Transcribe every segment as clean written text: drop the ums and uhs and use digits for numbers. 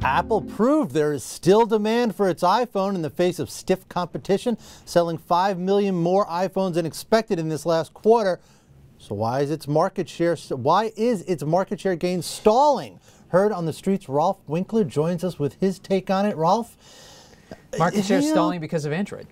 Apple proved there is still demand for its iPhone in the face of stiff competition, selling 5 million more iPhones than expected in this last quarter. So why is its market share gain stalling? Heard on the streets, Rolfe Winkler joins us with his take on it. Rolfe? Market share stalling because of Android.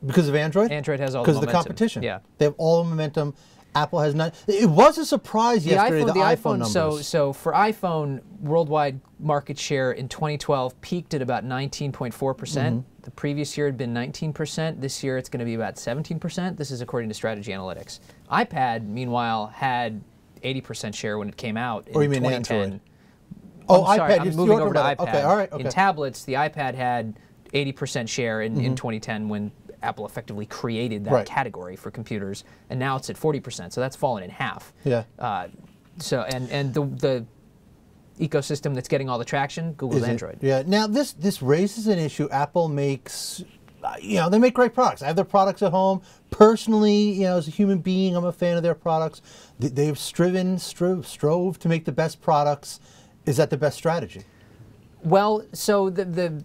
Because of Android? Android has all the momentum. Because of the competition. Yeah. They have all the momentum. Apple has not. It was a surprise yesterday, the iPhone numbers. So for iPhone, worldwide market share in 2012 peaked at about 19.4%. The previous year had been 19%. This year it's going to be about 17%. This is according to Strategy Analytics. iPad, meanwhile, had 80% share when it came out in 2010. Mean Android? Oh, I'm sorry, iPad. I'm moving over to iPad. Okay, all right. Okay. In tablets, the iPad had 80% share in 2010 when Apple effectively created that category for computers, and now it's at 40%. So that's fallen in half. Yeah. So the ecosystem that's getting all the traction, Google's Android. Yeah. Now this raises an issue. Apple makes, they make great products. I have their products at home. Personally, as a human being, I'm a fan of their products. They've strove to make the best products. Is that the best strategy? Well, so the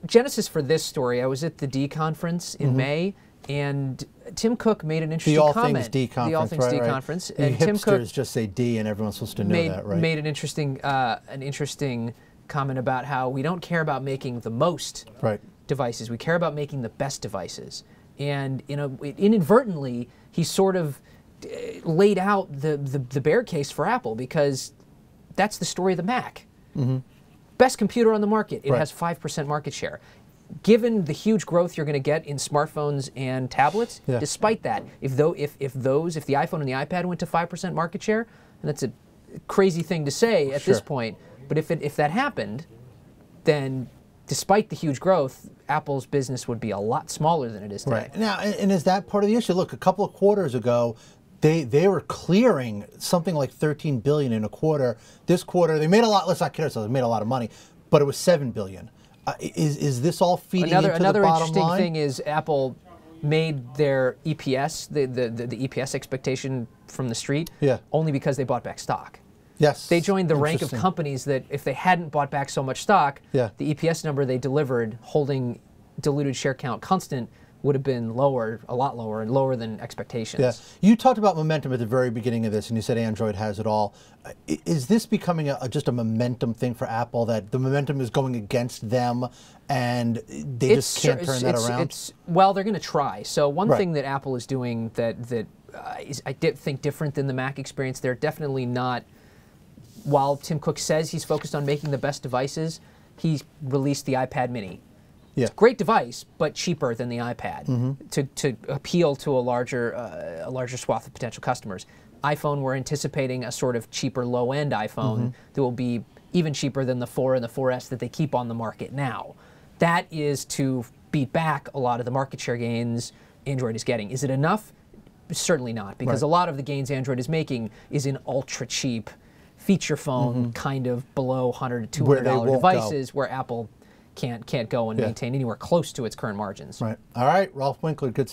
genesis for this story, I was at the D conference in May, and Tim Cook made an interesting comment. The All Things D conference, The All Things D conference. And Tim Cook just say D, and everyone's supposed to know that, right? Made an interesting comment about how we don't care about making the most devices. We care about making the best devices. And inadvertently, he sort of laid out the bear case for Apple, because that's the story of the Mac. Best computer on the market. It has 5% market share. Given the huge growth you're going to get in smartphones and tablets, despite that, if the iPhone and the iPad went to 5% market share, and that's a crazy thing to say at this point, but if that happened, then despite the huge growth, Apple's business would be a lot smaller than it is today. Right. Now, and is that part of the issue? Look, a couple of quarters ago, they were clearing something like $13 billion in a quarter. This quarter, they made a lot. Let's not kid ourselves. They made a lot of money, but it was $7 billion. Is this all feeding into the bottom line? Another interesting thing is Apple made their EPS, the EPS expectation from the street, only because they bought back stock. Yes. They joined the rank of companies that if they hadn't bought back so much stock, the EPS number they delivered, holding diluted share count constant, would have been lower, a lot lower, and lower than expectations. Yeah. You talked about momentum at the very beginning of this, and you said Android has it all. Is this becoming just a momentum thing for Apple, that the momentum is going against them, and they just can't turn that around? Well, they're going to try. So one thing that Apple is doing that is, I think, different than the Mac experience, they're definitely not, while Tim Cook says he's focused on making the best devices, he released the iPad mini. It's a great device, but cheaper than the iPad to appeal to a larger swath of potential customers. iPhone, we're anticipating a sort of cheaper low-end iPhone that will be even cheaper than the 4 and the 4S that they keep on the market now. That is to beat back a lot of the market share gains Android is getting. Is it enough? Certainly not, because a lot of the gains Android is making is in ultra-cheap feature phone, kind of below $100 to $200 devices, where Apple can't go and maintain anywhere close to its current margins. Right. All right, Rolfe Winkler, good stuff.